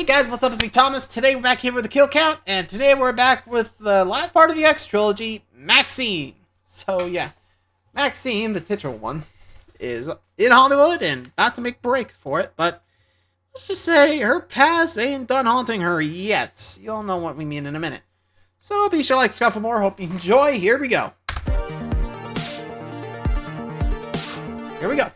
Hey guys, what's up? It's me, Thomas. Today we're back here with the kill count, and today we're back with the last part of the X trilogy, MaXXXine. So yeah, MaXXXine, the titular one, is in Hollywood and about to make break for it, but let's just say her past ain't done haunting her yet. You'll know what we mean in a minute. So be sure to like, subscribe for more. Hope you enjoy. Here we go. Here we go.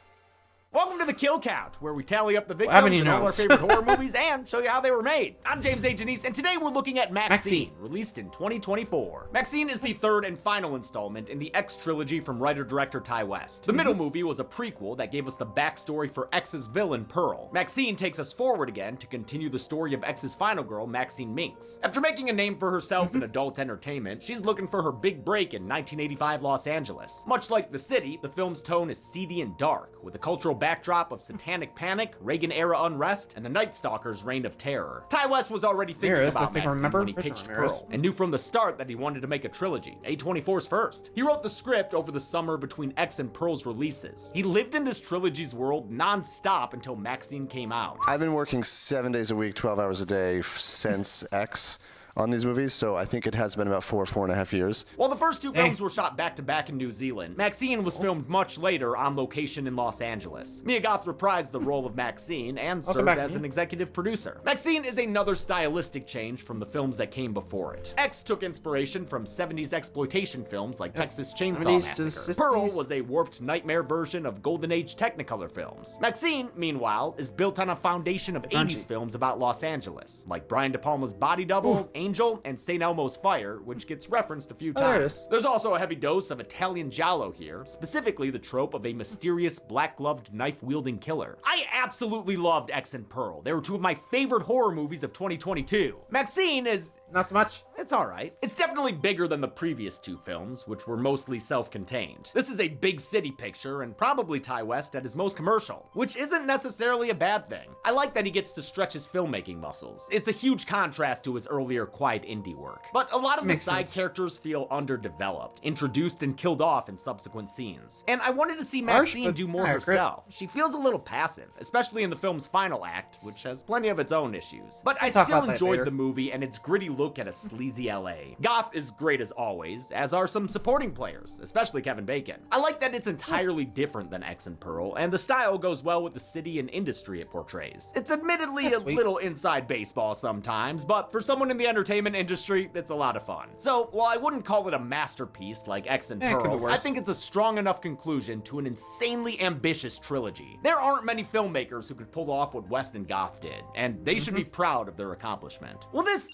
Welcome to the Kill Count, where we tally up the victims in all our favorite horror movies and show you how they were made. I'm James A. Janice, and today we're looking at MaXXXine, released in 2024. MaXXXine is the third and final installment in the X trilogy from writer-director Ty West. The middle movie was a prequel that gave us the backstory for X's villain, Pearl. MaXXXine takes us forward again to continue the story of X's final girl, Maxine Minx. After making a name for herself in adult entertainment, she's looking for her big break in 1985 Los Angeles. Much like The City, the film's tone is seedy and dark, with a cultural backdrop of satanic panic, Reagan-era unrest, and the Night Stalker's reign of terror. Ty West was already thinking about Maxine when he pitched Pearl, and knew from the start that he wanted to make a trilogy, A24's first. He wrote the script over the summer between X and Pearl's releases. He lived in this trilogy's world non-stop until MaXXXine came out. I've been working 7 days a week, 12 hours a day since X on these movies, so I think it has been about 4.5 years. While the first two films were shot back-to-back in New Zealand, MaXXXine was filmed much later on location in Los Angeles. Mia Goth reprised the role of MaXXXine and served as an executive producer. MaXXXine is another stylistic change from the films that came before it. X took inspiration from 70s exploitation films like Texas Chainsaw Massacre. Pearl was a warped nightmare version of Golden Age Technicolor films. MaXXXine, meanwhile, is built on a foundation of 80s films about Los Angeles, like Brian De Palma's Body Double, Angel, and St. Elmo's Fire, which gets referenced a few times. There's also a heavy dose of Italian giallo here, specifically the trope of a mysterious black-gloved knife-wielding killer. I absolutely loved X and Pearl. They were two of my favorite horror movies of 2022. MaXXXine is... not so much. It's alright. It's definitely bigger than the previous two films, which were mostly self-contained. This is a big city picture, and probably Ty West at his most commercial, which isn't necessarily a bad thing. I like that he gets to stretch his filmmaking muscles. It's a huge contrast to his earlier quiet indie work. But a lot of the side characters feel underdeveloped, introduced and killed off in subsequent scenes. And I wanted to see MaXXXine do more herself. She feels a little passive, especially in the film's final act, which has plenty of its own issues. But I still enjoyed the movie and its gritty look at a sleazy LA. Goth is great as always, as are some supporting players, especially Kevin Bacon. I like that it's entirely different than X and Pearl, and the style goes well with the city and industry it portrays. It's admittedly a little inside baseball sometimes, but for someone in the entertainment industry, it's a lot of fun. So, while I wouldn't call it a masterpiece like X and Pearl, I think it's a strong enough conclusion to an insanely ambitious trilogy. There aren't many filmmakers who could pull off what West and Goth did, and they should be proud of their accomplishment. Well, this...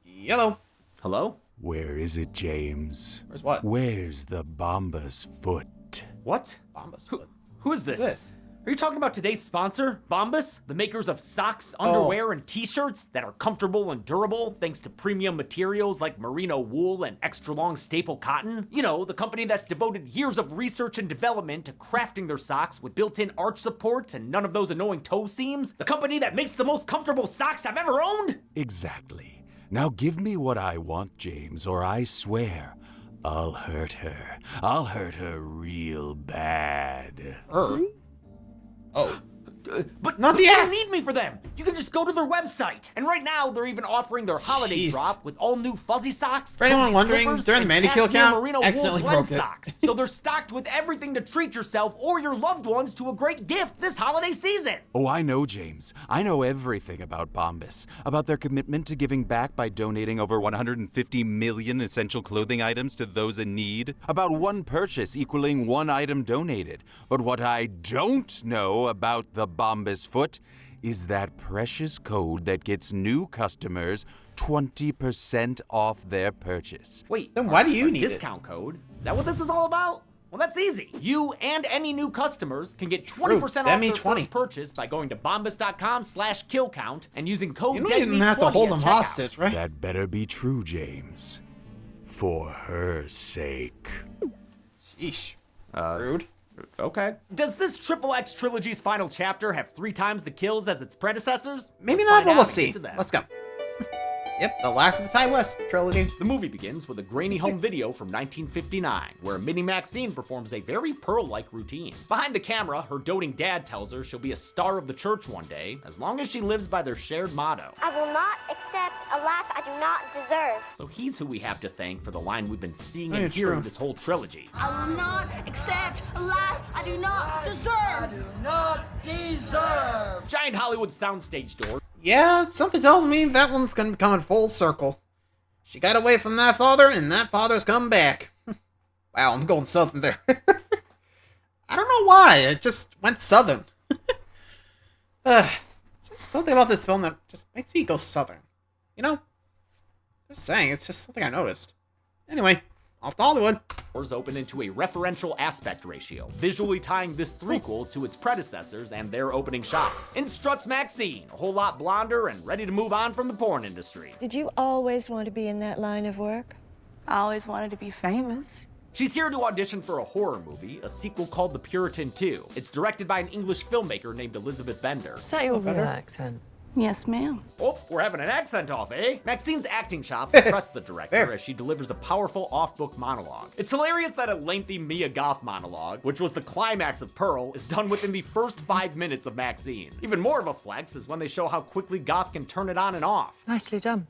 Yellow. Hello? Where is it, James? Where's what? Where's the Bombus foot? What? Bombus foot. Who is this? Are you talking about today's sponsor, Bombus? The makers of socks, underwear, and t-shirts that are comfortable and durable thanks to premium materials like merino wool and extra long staple cotton? You know, the company that's devoted years of research and development to crafting their socks with built-in arch support and none of those annoying toe seams? The company that makes the most comfortable socks I've ever owned? Exactly. Now give me what I want, James, or I swear I'll hurt her. I'll hurt her real bad. Oh. But you don't need me for them. You can just go to their website. And right now, they're even offering their holiday drop with all new fuzzy socks, for anyone wondering, during the Mandy Kill Count, merino wool blend socks. So they're stocked with everything to treat yourself or your loved ones to a great gift this holiday season. Oh, I know, James. I know everything about Bombus, about their commitment to giving back by donating over 150 million essential clothing items to those in need, about one purchase equaling one item donated. But what I don't know about the Bombus foot is that precious code that gets new customers 20% off their purchase. Wait, then why do you need discount code? Is that what this is all about? Well, that's easy. You and any new customers can get 20% off their first purchase by going to bombus.com/killcount and using code You don't even have to hold them hostage, right? That better be true, James. For her sake. Sheesh. Rude. Okay. Does this Triple X trilogy's final chapter have 3 times the kills as its predecessors? Maybe Let's not, find but out we'll and see. get to that. Let's go. Yep, the last of the Ty West trilogy. The movie begins with a grainy home video from 1959, where Mini Maxine performs a very Pearl-like routine. Behind the camera, her doting dad tells her she'll be a star of the church one day, as long as she lives by their shared motto. I will not accept a life I do not deserve. So he's who we have to thank for the line we've been seeing and It's hearing true. this whole trilogy. I will not accept a life I do not deserve. Giant Hollywood soundstage door. Yeah, something tells me that one's gonna be coming full circle. She got away from that father, and that father's come back. Wow, I'm going southern there. I don't know why, it just went southern. It's just something about this film that just makes me go southern. You know? Just saying, it's just something I noticed. Anyway, off to Hollywood. Doors open into a referential aspect ratio, visually tying this threequel to its predecessors and their opening shots. In struts Maxine, a whole lot blonder and ready to move on from the porn industry. Did you always want to be in that line of work? I always wanted to be famous. She's here to audition for a horror movie, a sequel called The Puritan 2. It's directed by an English filmmaker named Elizabeth Bender. Is that your real accent? Yes, ma'am. Oh, we're having an accent off, eh? Maxine's acting chops impress the director as she delivers a powerful off-book monologue. It's hilarious that a lengthy Mia Goth monologue, which was the climax of Pearl, is done within the first 5 minutes of Maxine. Even more of a flex is when they show how quickly Goth can turn it on and off. Nicely done.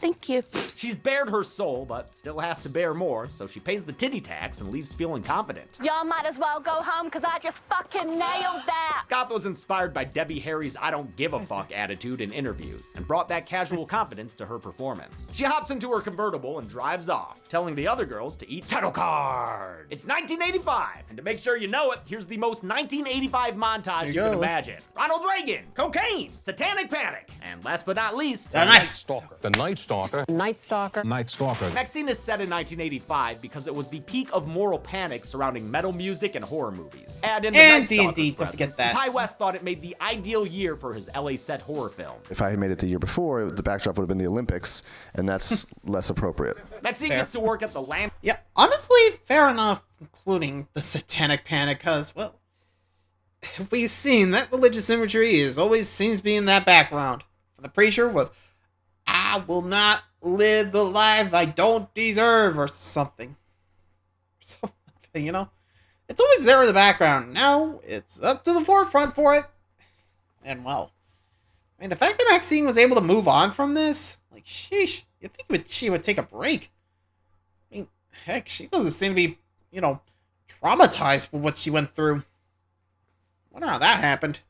Thank you. She's bared her soul, but still has to bear more, so she pays the titty tax and leaves feeling confident. Y'all might as well go home because I just fucking nailed that. Goth was inspired by Debbie Harry's I don't give a fuck attitude in interviews, and brought that casual confidence to her performance. She hops into her convertible and drives off, telling the other girls to eat title card. It's 1985, and to make sure you know it, here's the most 1985 montage you can imagine. Ronald Reagan, cocaine, satanic panic, and last but not least, The Night Stalker. The Night Stalker. Night Stalker. Night Stalker. Maxine is set in 1985 because it was the peak of moral panic surrounding metal music and horror movies. Add in the And Night Stalker's D&D, don't presence, forget that. and Ty West thought it made the ideal year for his LA set horror film. If I had made it the year before, the backdrop would have been the Olympics, and that's less appropriate. Maxine gets to work at the land. Yeah, honestly, fair enough, including the satanic panic, because, well, we've seen that religious imagery is always seems to be in that background. For the preacher with, I will not live the life I don't deserve, or something. Something, you know? It's always there in the background. Now, it's up to the forefront for it. And, well, I mean, the fact that Maxine was able to move on from this, like, sheesh, you'd think she would take a break. I mean, heck, she doesn't seem to be, you know, traumatized with what she went through. Wonder how that happened.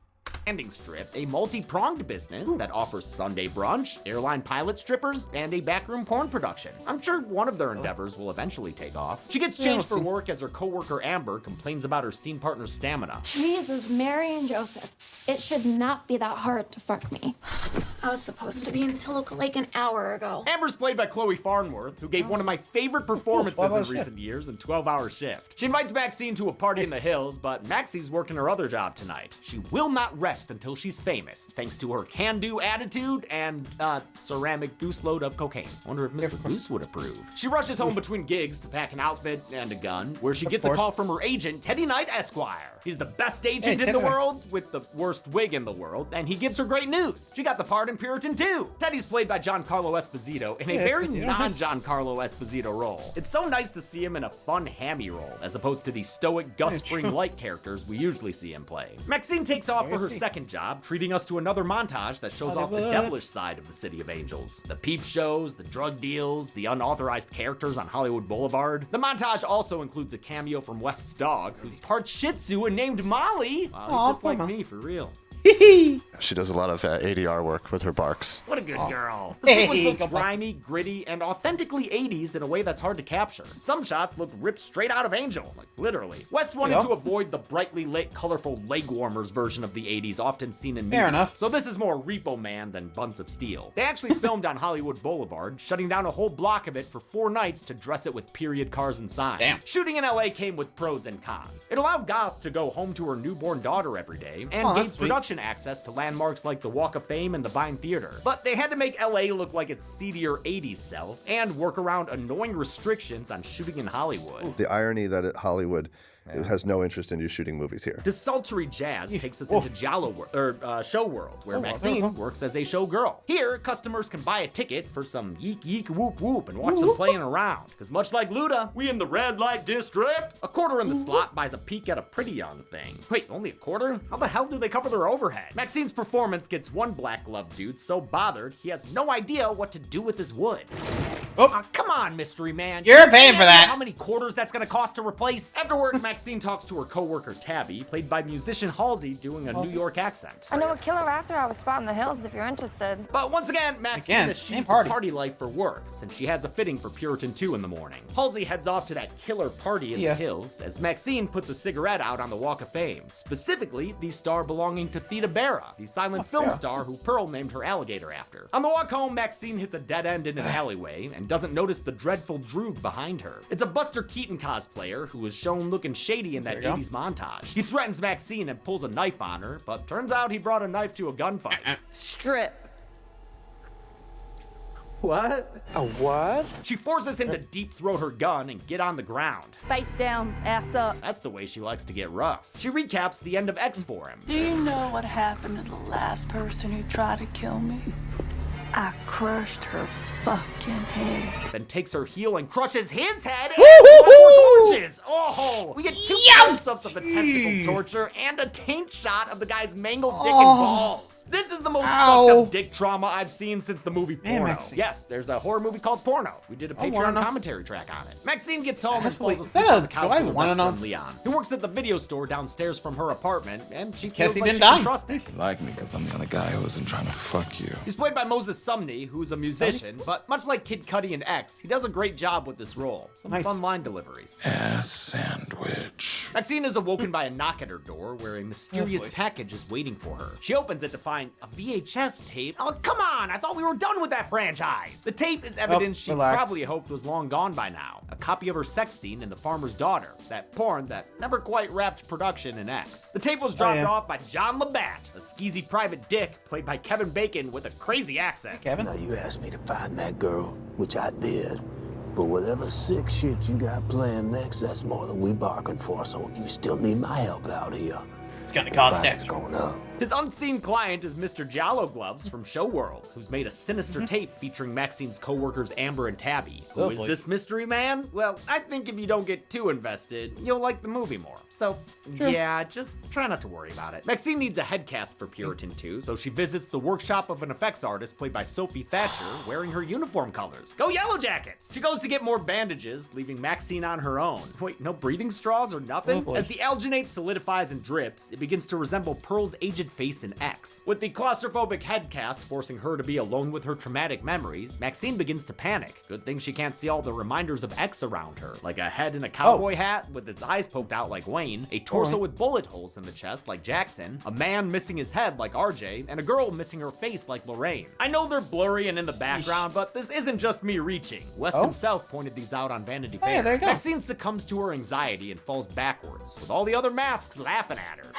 Landing strip, a multi-pronged business that offers Sunday brunch, airline pilot strippers, and a backroom porn production. I'm sure one of their endeavors will eventually take off. She gets changed for work as her coworker Amber complains about her scene partner's stamina. Jesus, Mary and Joseph, it should not be that hard to fuck me. I was supposed to be in Toluca Lake an hour ago. Amber's played by Chloe Farnworth, who gave one of my favorite performances 12-hour in shift. recent years in 12-Hour Shift. She invites Maxine to a party in the hills, but Maxie's working her other job tonight. She will not rest until she's famous, thanks to her can-do attitude and, ceramic goose load of cocaine. Wonder if Mr. Goose would approve. She rushes home between gigs to pack an outfit and a gun, where she gets a call from her agent, Teddy Knight Esquire. He's the best agent in the world, with the worst wig in the world, and he gives her great news. She got the part in Puritan 2. Teddy's played by Giancarlo Esposito in a very non-Giancarlo Esposito role. It's so nice to see him in a fun hammy role, as opposed to the stoic Gus Fring-like characters we usually see him play. Maxine takes off for her second job, treating us to another montage that shows off the devilish side of the City of Angels. The peep shows, the drug deals, the unauthorized characters on Hollywood Boulevard. The montage also includes a cameo from West's dog, who's part Shih Tzu and named Molly. Just like me, for real. She does a lot of ADR work with her barks. What a good girl. The sequence looks grimy, gritty, and authentically 80s in a way that's hard to capture. Some shots look ripped straight out of Angel, like literally. West wanted to avoid the brightly lit, colorful leg warmers version of the 80s often seen in media. Fair enough. So this is more Repo Man than Buns of Steel. They actually filmed on Hollywood Boulevard, shutting down a whole block of it for 4 nights to dress it with period cars and signs. Damn. Shooting in LA came with pros and cons. It allowed Goth to go home to her newborn daughter every day, and gave production access to landmarks like the Walk of Fame and the Vine Theater. But they had to make LA look like its seedier 80s self, and work around annoying restrictions on shooting in Hollywood. The irony that Hollywood has no interest in you shooting movies here. Desultory jazz takes us into Show World, where Maxine works as a showgirl. Here, customers can buy a ticket for some yeek yeek whoop whoop and watch them playing around. Because much like Luda, we in the red light district. A quarter in the slot buys a peek at a pretty young thing. Wait, only a quarter? How the hell do they cover their overhead? Maxine's performance gets one black glove dude so bothered he has no idea what to do with his wood. Oh, come on, mystery man. You're paying for that. How many quarters that's gonna cost to replace? Afterward, Maxine talks to her coworker Tabby, played by musician Halsey, doing a New York accent. I know a killer after hours spot in the hills if you're interested. But once again, Maxine eschews the party life for work, since she has a fitting for Puritan 2 in the morning. Halsey heads off to that killer party in the hills, as Maxine puts a cigarette out on the Walk of Fame, specifically the star belonging to Theda Bara, the silent film star who Pearl named her alligator after. On the walk home, Maxine hits a dead end in an alleyway, and doesn't notice the dreadful Droog behind her. It's a Buster Keaton cosplayer who was shown looking shady in that 80s montage. He threatens Maxine and pulls a knife on her, but turns out he brought a knife to a gunfight. Strip. What? A what? She forces him to deep throat her gun and get on the ground. Face down, ass up. That's the way she likes to get rough. She recaps the end of X for him. Do you know what happened to the last person who tried to kill me? I crushed her fucking head. Then takes her heel and crushes his head. Gorgeous! Oh, we get two close-ups of the testicle torture and a taint shot of the guy's mangled dick and balls. This is the most fucked up dick trauma I've seen since the movie Porno. Yes, there's a horror movie called Porno. We did a Patreon commentary track on it. Maxine gets home and falls asleep on the couch with her best friend Leon, who works at the video store downstairs from her apartment, and she feels like she can trust him. You like me because I'm the only guy who isn't trying to fuck you. He's played by Moses Sumney, who's a musician, but much like Kid Cudi and X, he does a great job with this role. Some fun line deliveries. Ass sandwich. Maxine is awoken by a knock at her door where a mysterious package is waiting for her. She opens it to find a VHS tape. Oh, come on! I thought we were done with that franchise! The tape is evidence she probably hoped was long gone by now. A copy of her sex scene in The Farmer's Daughter, that porn that never quite wrapped production in X. The tape was dropped off by John Labatt, a skeezy private dick played by Kevin Bacon with a crazy accent. Kevin? Now you asked me to find that girl, which I did. But whatever sick shit you got planned next, that's more than we bargained for. So if you still need my help out here, it's gonna cost extra. Going up. His unseen client is Mr. Giallo Gloves from Show World, who's made a sinister tape featuring Maxine's co-workers Amber and Tabby. Who is this mystery man? Well, I think if you don't get too invested, you'll like the movie more. So, yeah, just try not to worry about it. Maxine needs a head cast for Puritan 2, so she visits the workshop of an effects artist played by Sophie Thatcher, wearing her uniform colors. Go Yellow Jackets! She goes to get more bandages, leaving Maxine on her own. Wait, no breathing straws or nothing? As the alginate solidifies and drips, it begins to resemble Pearl's aged face in X. With the claustrophobic head cast forcing her to be alone with her traumatic memories, Maxine begins to panic. Good thing she can't see all the reminders of X around her, like a head in a cowboy hat with its eyes poked out like Wayne, a torso with bullet holes in the chest like Jackson, a man missing his head like RJ, and a girl missing her face like Lorraine. I know they're blurry and in the background, but this isn't just me reaching. West himself pointed these out on Vanity Fair. Yeah, there you go. Maxine succumbs to her anxiety and falls backwards, with all the other masks laughing at her.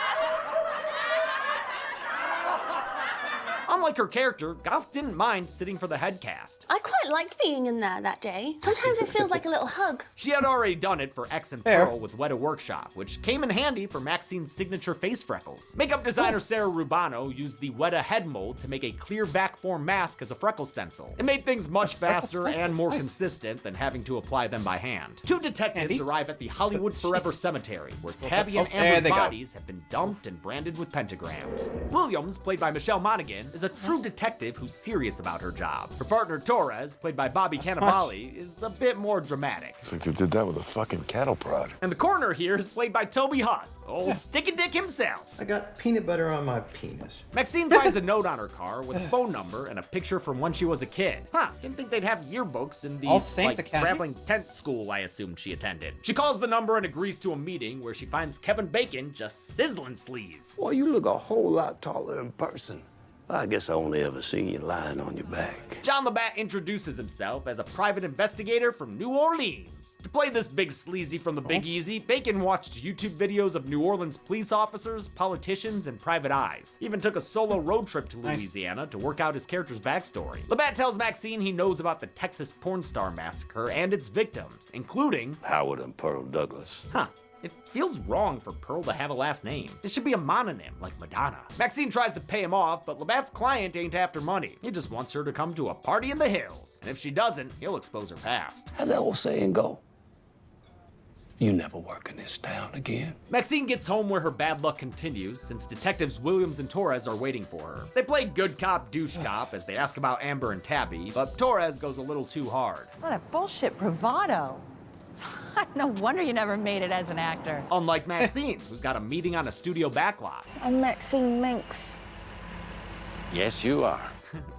Unlike her character, Goth didn't mind sitting for the head cast. I quite liked being in there that day. Sometimes it feels like a little hug. She had already done it for X and Pearl with Weta Workshop, which came in handy for Maxine's signature face freckles. Makeup designer Sarah Rubano used the Weta head mold to make a clear vac form mask as a freckle stencil. It made things much faster and more consistent than having to apply them by hand. Two detectives arrive at the Hollywood Forever Cemetery, where Tabby and Amber's bodies have been dumped and branded with pentagrams. Williams, played by Michelle Monaghan, is a true detective who's serious about her job. Her partner Torres, played by Bobby Cannavale, is a bit more dramatic. It's like they did that with a fucking cattle prod. And the coroner here is played by Toby Huss, old Sticky Dick himself. I got peanut butter on my penis. Maxine finds a note on her car with a phone number and a picture from when she was a kid. Didn't think they'd have yearbooks in the traveling tent school I assumed she attended. She calls the number and agrees to a meeting where she finds Kevin Bacon just sizzling sleaze. Boy, you look a whole lot taller in person. I guess I only ever seen you lying on your back. John Labatt introduces himself as a private investigator from New Orleans. To play this big sleazy from the Big Easy, Bacon watched YouTube videos of New Orleans police officers, politicians, and private eyes. He even took a solo road trip to Louisiana to work out his character's backstory. Labatt tells Maxine he knows about the Texas porn star massacre and its victims, including Howard and Pearl Douglas. It feels wrong for Pearl to have a last name. It should be a mononym, like Madonna. Maxine tries to pay him off, but Labatt's client ain't after money. He just wants her to come to a party in the hills. And if she doesn't, he'll expose her past. How's that old saying go? You never work in this town again. Maxine gets home where her bad luck continues, since detectives Williams and Torres are waiting for her. They play good cop, douche cop as they ask about Amber and Tabby, but Torres goes a little too hard. Oh, that bullshit bravado. No wonder you never made it as an actor. Unlike Maxine, who's got a meeting on a studio backlot. I'm Maxine Minx. Yes, you are.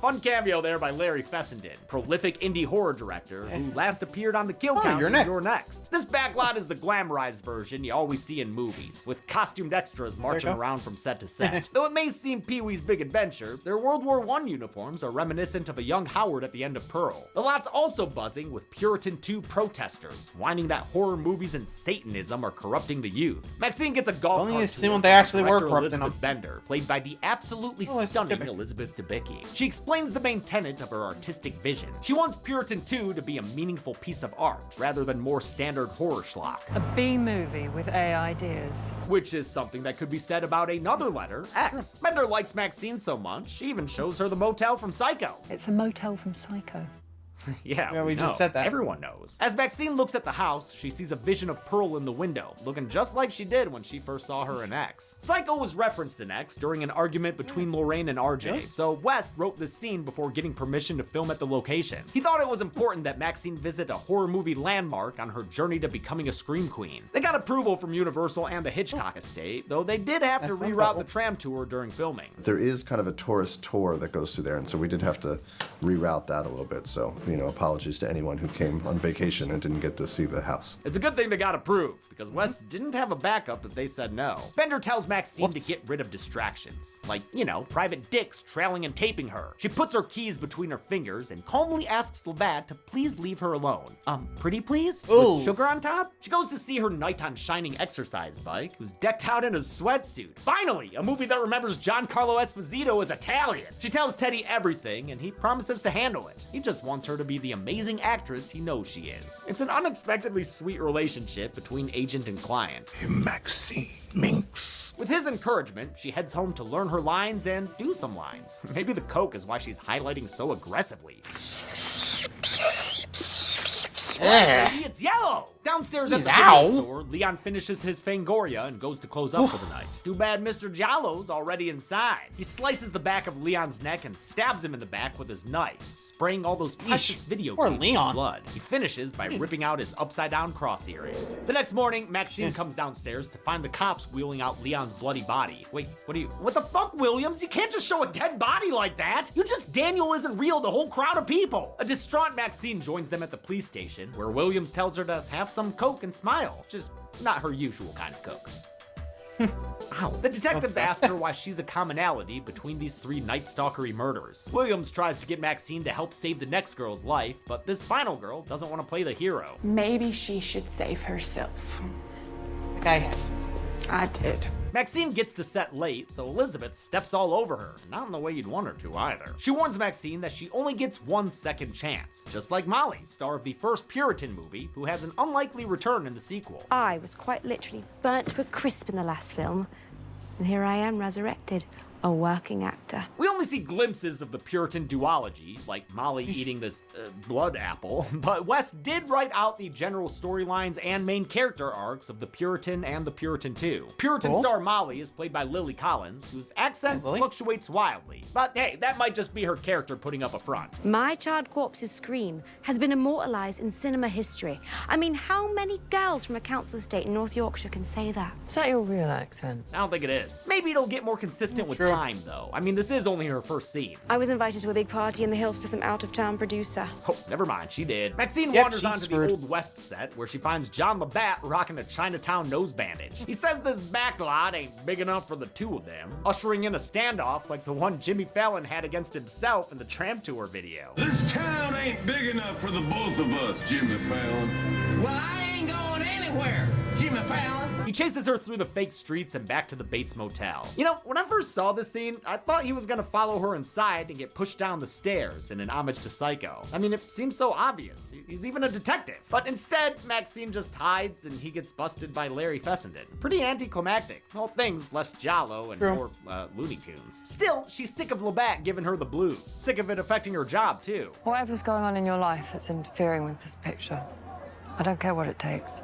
Fun cameo there by Larry Fessenden, prolific indie horror director who last appeared on the Kill Count You're in Next. You're Next. This backlot is the glamorized version you always see in movies, with costumed extras marching around from set to set. Though it may seem Pee-wee's Big Adventure, their World War I uniforms are reminiscent of a young Howard at the end of Pearl. The lot's also buzzing with Puritan II protesters, whining that horror movies and Satanism are corrupting the youth. Maxine gets a golf Only cart assume tour they from actually were director corrupting Elizabeth them. Bender, played by the absolutely stunning Elizabeth Debicki. She explains the main tenet of her artistic vision. She wants Puritan 2 to be a meaningful piece of art, rather than more standard horror schlock. A B movie with A ideas. Which is something that could be said about another letter, X. Bender likes Maxine so much, he even shows her the motel from Psycho. It's a motel from Psycho. Yeah, we just said that. Everyone knows. As Maxine looks at the house, she sees a vision of Pearl in the window, looking just like she did when she first saw her in X. Psycho was referenced in X during an argument between Lorraine and RJ, so West wrote this scene before getting permission to film at the location. He thought it was important that Maxine visit a horror movie landmark on her journey to becoming a scream queen. They got approval from Universal and the Hitchcock estate, though they did have to reroute the tram tour during filming. There is kind of a tourist tour that goes through there, and so we did have to reroute that a little bit. So, apologies to anyone who came on vacation and didn't get to see the house. It's a good thing they got approved, because West didn't have a backup if they said no. Bender tells Maxine to get rid of distractions, like, private dicks trailing and taping her. She puts her keys between her fingers and calmly asks Labatt to please leave her alone. Pretty please? With sugar on top? She goes to see her knight on shining exercise bike, who's decked out in a sweatsuit. Finally, a movie that remembers Giancarlo Esposito as Italian. She tells Teddy everything, and he promises to handle it. He just wants her to be the amazing actress he knows she is. It's an unexpectedly sweet relationship between agent and client. Maxine Minx. With his encouragement, she heads home to learn her lines and do some lines. Maybe the coke is why she's highlighting so aggressively. Maybe it's yellow! Downstairs at the video store, Leon finishes his Fangoria and goes to close up for the night. Too bad Mr. Giallo's already inside. He slices the back of Leon's neck and stabs him in the back with his knife, spraying all those precious video clips with blood. He finishes by ripping out his upside-down cross earring. The next morning, Maxine comes downstairs to find the cops wheeling out Leon's bloody body. Wait, what the fuck, Williams? You can't just show a dead body like that! You just Daniel isn't real the whole crowd of people! A distraught Maxine joins them at the police station, where Williams tells her to have some coke and smile. Just not her usual kind of coke. Ow. The detectives ask her why she's a commonality between these three Night Stalker-y murders. Williams tries to get Maxine to help save the next girl's life, but this final girl doesn't want to play the hero. Maybe she should save herself. I did. Maxine gets to set late, so Elizabeth steps all over her, not in the way you'd want her to either. She warns Maxine that she only gets one second chance, just like Molly, star of the first Puritan movie, who has an unlikely return in the sequel. I was quite literally burnt to a crisp in the last film, and here I am resurrected, a working actor. We only see glimpses of the Puritan duology, like Molly eating this blood apple, but West did write out the general storylines and main character arcs of the Puritan and the Puritan 2. Puritan star Molly is played by Lily Collins, whose accent fluctuates wildly, but hey, that might just be her character putting up a front. My child corpse's scream has been immortalized in cinema history. I mean, how many girls from a council estate in North Yorkshire can say that? Is that your real accent? I don't think it is. Maybe it'll get more consistent with time, though. I mean, this is only her first scene. I was invited to a big party in the hills for some out-of-town producer. Oh, never mind, she did. Maxine wanders onto the Old West set, where she finds John Labatt rocking a Chinatown nose bandage. He says this backlot ain't big enough for the two of them, ushering in a standoff like the one Jimmy Fallon had against himself in the Tram Tour video. This town ain't big enough for the both of us, Jimmy Fallon. Well, I ain't ain't going anywhere, Jimmy Fallon. He chases her through the fake streets and back to the Bates Motel. You know, when I first saw this scene, I thought he was gonna follow her inside and get pushed down the stairs in an homage to Psycho. I mean, it seems so obvious. He's even a detective. But instead, Maxine just hides and he gets busted by Larry Fessenden. Pretty anticlimactic. All things less Jalo and more Looney Tunes. Still, she's sick of Labatt giving her the blues. Sick of it affecting her job, too. Whatever's going on in your life that's interfering with this picture, I don't care what it takes.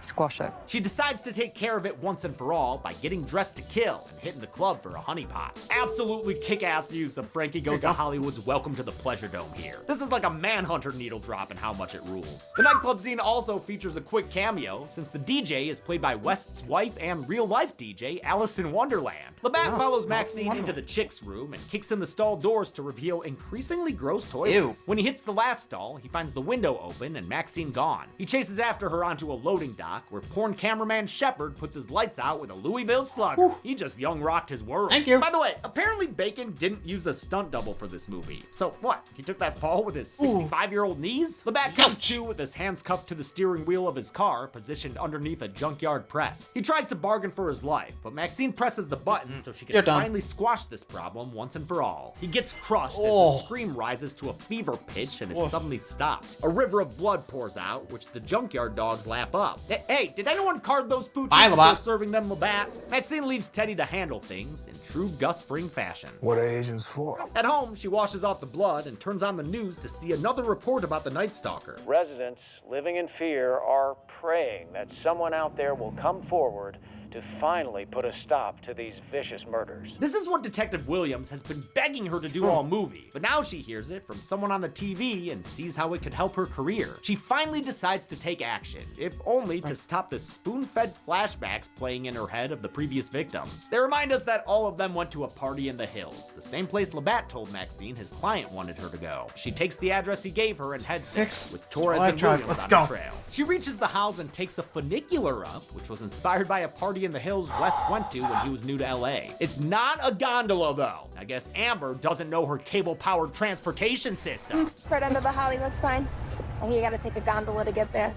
Squash it. She decides to take care of it once and for all by getting dressed to kill and hitting the club for a honeypot. Absolutely kick-ass use of Frankie Goes to Hollywood's Welcome to the Pleasure Dome here. This is like a Manhunter needle drop in how much it rules. The nightclub scene also features a quick cameo since the DJ is played by West's wife and real-life DJ, Alice in Wonderland. Labatt follows Maxine into the chicks' room and kicks in the stall doors to reveal increasingly gross toilets. When he hits the last stall, he finds the window open and Maxine gone. He chases after her onto a loading dock where porn cameraman Shepard puts his lights out with a Louisville Slugger. He just young rocked his world. Thank you. By the way, apparently Bacon didn't use a stunt double for this movie. So what? He took that fall with his 65-year-old knees? Labatt comes to with his hands cuffed to the steering wheel of his car, positioned underneath a junkyard press. He tries to bargain for his life, but Maxine presses the button so she can finally squash this problem once and for all. He gets crushed as the scream rises to a fever pitch and is suddenly stopped. A river of blood pours out, which the junkyard dogs lap up. Hey, did anyone card those pooches before serving them Labatt? Maxine leaves Teddy to handle things in true Gus Fring fashion. What are agents for? At home, she washes off the blood and turns on the news to see another report about the Night Stalker. Residents living in fear are praying that someone out there will come forward to finally put a stop to these vicious murders. This is what Detective Williams has been begging her to do all movie, but now she hears it from someone on the TV and sees how it could help her career. She finally decides to take action, if only to stop the spoon-fed flashbacks playing in her head of the previous victims. They remind us that all of them went to a party in the hills, the same place Labatt told Maxine his client wanted her to go. She takes the address he gave her and heads there, with Torres and Williams on the trail. She reaches the house and takes a funicular up, which was inspired by a party in the hills West went to when he was new to LA. It's not a gondola though. I guess Amber doesn't know her cable-powered transportation systems. Right under the Hollywood sign. I think you gotta take a gondola to get there.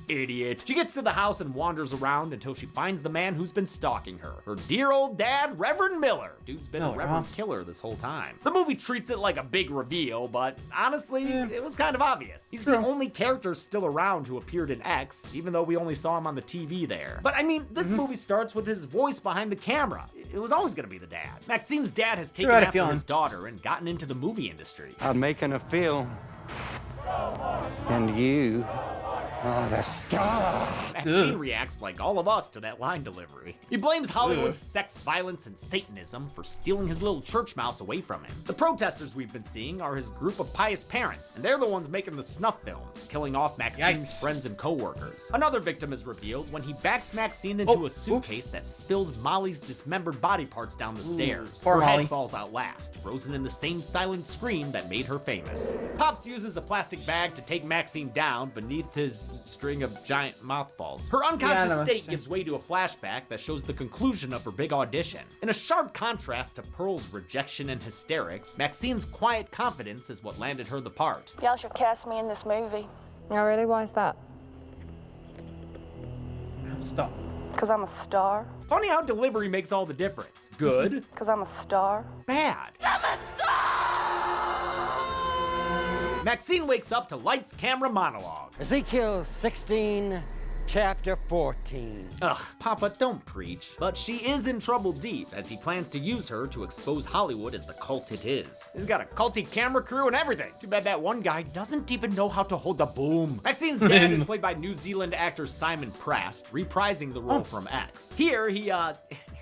Idiot. She gets to the house and wanders around until she finds the man who's been stalking her. Her dear old dad, Reverend Miller. Dude's been a Reverend Killer this whole time. The movie treats it like a big reveal, but honestly, it was kind of obvious. He's the only character still around who appeared in X, even though we only saw him on the TV there. But I mean, this movie starts with his voice behind the camera. It was always gonna be the dad. Maxine's dad has taken after his daughter and gotten into the movie industry. I'm making a film. And you are the star. Maxine reacts like all of us to that line delivery. He blames Hollywood's sex, violence, and Satanism for stealing his little church mouse away from him. The protesters we've been seeing are his group of pious parents, and they're the ones making the snuff films, killing off Maxine's friends and co-workers. Another victim is revealed when he backs Maxine into a suitcase that spills Molly's dismembered body parts down the stairs. Her head falls out last, frozen in the same silent scream that made her famous. Pops uses a plastic bag to take Maxine down beneath his string of giant mothballs. Her unconscious state gives way to a flashback that shows the conclusion of her big audition. In a sharp contrast to Pearl's rejection and hysterics, Maxine's quiet confidence is what landed her the part. Y'all should cast me in this movie. Oh, really? Why is that? Stop. Because I'm a star. Funny how delivery makes all the difference. Good. Because I'm a star. Bad. I'm a star! Maxine wakes up to lights, camera, monologue. Ezekiel 16, chapter 14. Ugh, Papa, don't preach. But she is in trouble deep, as he plans to use her to expose Hollywood as the cult it is. He's got a culty camera crew and everything. Too bad that one guy doesn't even know how to hold a boom. Maxine's dad is played by New Zealand actor Simon Prast, reprising the role from X. Here, he,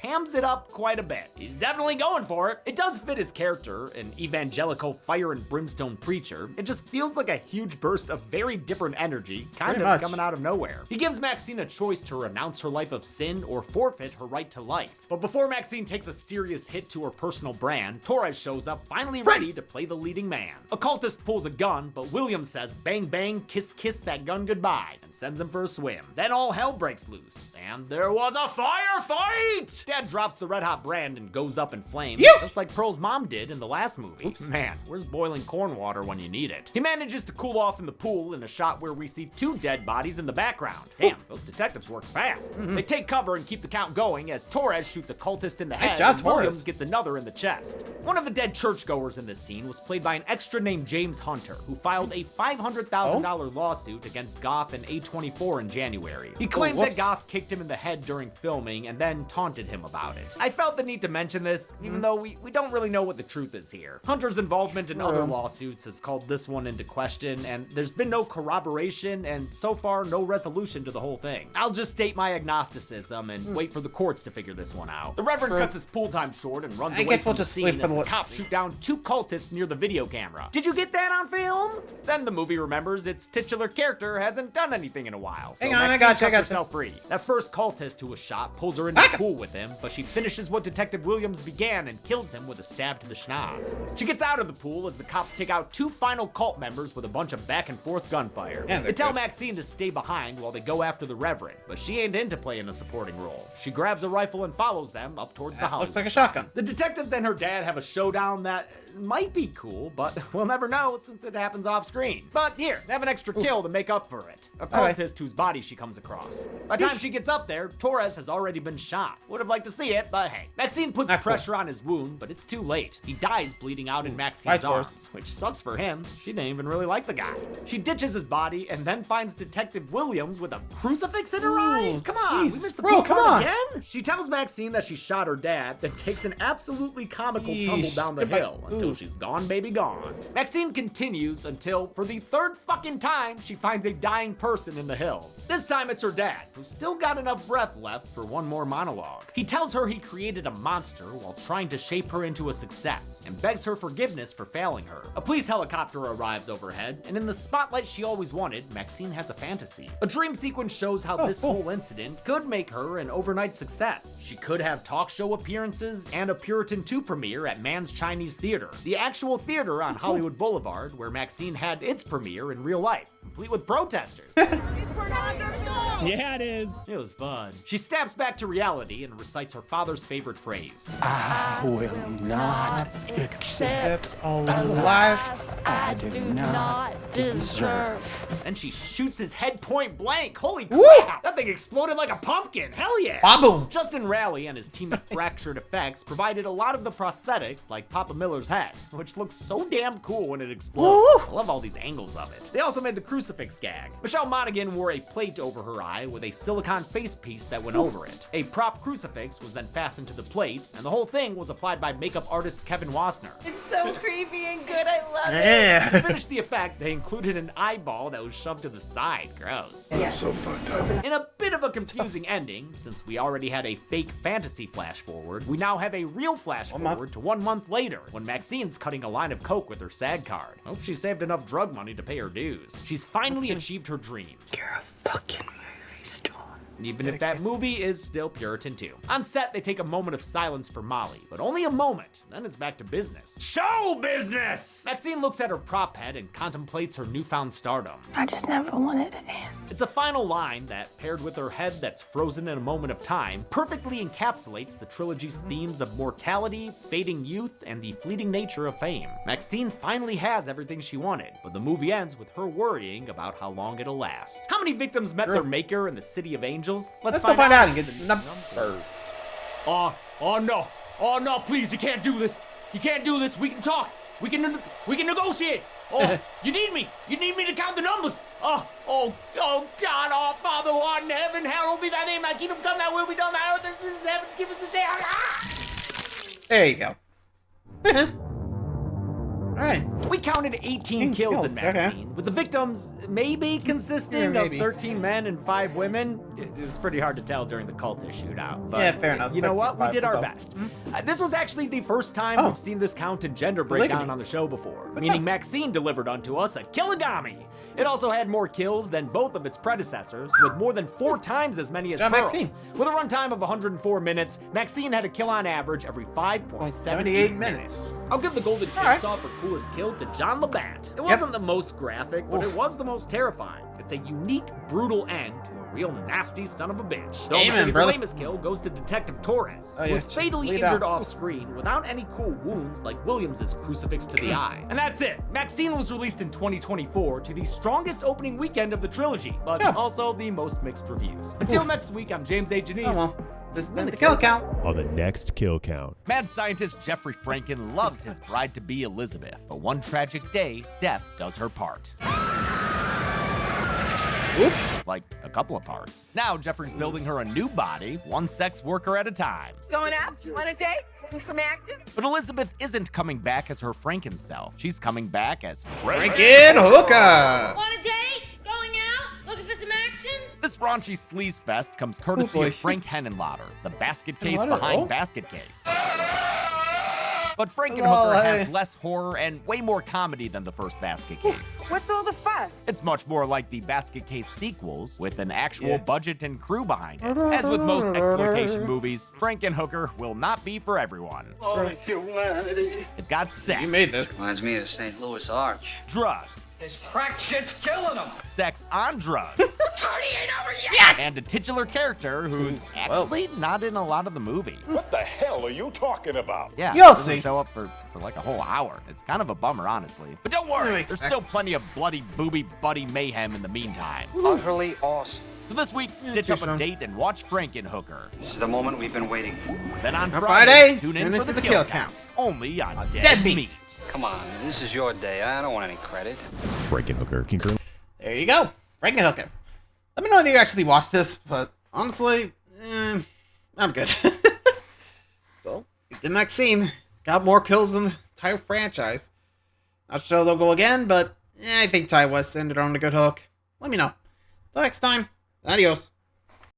hams it up quite a bit. He's definitely going for it. It does fit his character, an evangelical fire and brimstone preacher. It just feels like a huge burst of very different energy, kind of coming out of nowhere. He gives Maxine a choice to renounce her life of sin or forfeit her right to life. But before Maxine takes a serious hit to her personal brand, Torres shows up finally ready to play the leading man. A cultist pulls a gun, but Williams says bang bang, kiss kiss that gun goodbye, and sends him for a swim. Then all hell breaks loose, and there was a firefight! Dad drops the red hot brand and goes up in flames, just like Pearl's mom did in the last movie. Man, where's boiling corn water when you need it? He manages to cool off in the pool in a shot where we see 2 dead bodies in the background. Damn, those detectives work fast. They take cover and keep the count going as Torres shoots a cultist in the head and Williams gets another in the chest. One of the dead churchgoers in this scene was played by an extra named James Hunter, who filed a $500,000 lawsuit against Goth and A24 in January. He claims that Goth kicked him in the head during filming and then taunted him about it. I felt the need to mention this, even though we don't really know what the truth is here. Hunter's involvement in other lawsuits has called this one into question, and there's been no corroboration and so far no resolution to the whole thing. I'll just state my agnosticism and wait for the courts to figure this one out. The Reverend cuts his pool time short and runs away from the scene as the cops shoot down 2 cultists near the video camera. Did you get that on film? Then the movie remembers its titular character hasn't done anything in a while, so Maxine cuts herself free. That first cultist who was shot pulls her into the pool with him, but she finishes what Detective Williams began and kills him with a stab to the schnoz. She gets out of the pool as the cops take out 2 final cult members with a bunch of back and forth gunfire. They tell Maxine to stay behind while they go after the Reverend, but she ain't into playing a supporting role. She grabs a rifle and follows them up towards the house. Looks like a shotgun. The detectives and her dad have a showdown that might be cool, but we'll never know since it happens off screen. But here, have an extra kill to make up for it. A cultist whose body she comes across. By the time she gets up there, Torres has already been shot. Would have liked to see it, but hey. Maxine puts pressure on his wound, but it's too late. He dies bleeding out in Maxine's arms, which sucks for him. She didn't even really like the guy. She ditches his body and then finds Detective Williams with a crucifix in her eye. Come on, we missed the cool part again? She tells Maxine that she shot her dad, then takes an absolutely comical tumble down the hill until she's gone, baby, gone. Maxine continues until, for the 3rd fucking time, she finds a dying person in the hills. This time it's her dad, who's still got enough breath left for one more monologue. He tells her he created a monster while trying to shape her into a success, and begs her forgiveness for failing her. A police helicopter arrives overhead, and in the spotlight she always wanted, Maxine has a fantasy. A dream sequence shows how this whole incident could make her an overnight success. She could have talk show appearances and a Puritan 2 premiere at Mann's Chinese Theater, the actual theater on Hollywood Boulevard where Maxine had its premiere in real life, complete with protesters. Yeah, it is. It was fun. She snaps back to reality and recites her father's favorite phrase. I will not accept a life I do not deserve. And she shoots his head point blank. Holy crap! That thing exploded like a pumpkin. Hell yeah! Boom. Justin Raleigh and his team of Fractured Effects provided a lot of the prosthetics, like Papa Miller's head, which looks so damn cool when it explodes. I love all these angles of it. They also made the crucifix gag. Michelle Monaghan wore a plate over her eye with a silicone face piece that went over it. A prop crucifix was then fastened to the plate, and the whole thing was applied by makeup artist Kevin Wassner. It's so creepy and good. I love it. To finish the effect, they included an eyeball that was shoved to the side. Gross. That's so fucked up. In a bit of a confusing ending, since we already had a fake fantasy flash forward, we now have a real flash forward to 1 month later, when Maxine's cutting a line of coke with her SAG card. Hope she saved enough drug money to pay her dues. She's finally achieved her dream. You're a fucking movie star. Even if that movie is still Puritan 2. On set, they take a moment of silence for Molly, but only a moment, then it's back to business. Show business! Maxine looks at her prop head and contemplates her newfound stardom. I just never wanted to end. It's a final line that, paired with her head that's frozen in a moment of time, perfectly encapsulates the trilogy's themes of mortality, fading youth, and the fleeting nature of fame. Maxine finally has everything she wanted, but the movie ends with her worrying about how long it'll last. How many victims met their maker in the City of Angels? Let's go find out and get the numbers. Oh no. Oh no, please, you can't do this. You can't do this. We can talk. We can negotiate. Oh, you need me. You need me to count the numbers. Oh God, our Father who art in heaven, hallowed be thy name. Thy kingdom come, thy will be done, thy earth as it is in heaven. Give us this day. There you go. Alright. We counted 18 kills in Maxine, with the victims maybe consisting of 13 men and 5 women. It was pretty hard to tell during the cultist shootout, but yeah, fair enough. You know what? We did our best. This was actually the first time we've seen this count and gender breakdown on the show before, meaning Maxine delivered unto us a killigami. It also had more kills than both of its predecessors, with more than 4 times as many as Pearl. MaXXXine. With a runtime of 104 minutes, MaXXXine had a kill on average every 5.78 minutes. I'll give the golden chainsaw for coolest kill to John Labatt. It wasn't the most graphic, but it was the most terrifying. It's a unique, brutal end to a real nasty son of a bitch. The Amen, only lamest kill goes to Detective Torres, who was fatally injured off screen without any cool wounds like Williams's crucifix to the eye. And that's it. MaXXXine was released in 2024 to the strongest opening weekend of the trilogy, but also the most mixed reviews. Until next week, I'm James A. Janice. This has been the Kill Count. On the next Kill Count. Mad scientist Jeffrey Franken loves his bride-to-be Elizabeth, but one tragic day, death does her part. Oops. Like a couple of parts. Now Jeffrey's building her a new body, one sex worker at a time. Going out? Want a date? Looking some action? But Elizabeth isn't coming back as her Franken self. She's coming back as Franken Hooker. Want a date? Going out? Looking for some action? This raunchy sleaze fest comes courtesy of Frank Henenlotter, the basket case behind Basket Case. But Frankenhooker has less horror and way more comedy than the first Basket Case. What's all the fuss? It's much more like the Basket Case sequels, with an actual budget and crew behind it. As with most exploitation movies, Frankenhooker will not be for everyone. Oh, humanity. It's got sex. You made this. Reminds me of St. Louis Arch. Drugs. This crack shit's killing them. Sex on drugs. The party ain't over yet. And a titular character who's actually not in a lot of the movie. What the hell are you talking about? Yeah, You'll doesn't see. show up for like a whole hour. It's kind of a bummer, honestly. But don't worry, there's still plenty of bloody booby buddy mayhem in the meantime. Utterly awesome. So this week, stitch up a date and watch Frankenhooker. This is the moment we've been waiting for. Then on Friday, tune in for the Kill Count. Only on Dead Meat. Come on, this is your day. I don't want any credit. Frankenhooker. There you go. Frankenhooker. Let me know if you actually watched this, but honestly, I'm good. So, the MaXXXine got more kills than the entire franchise. Not sure they'll go again, but I think Ty West ended on a good hook. Let me know. Till next time, adios.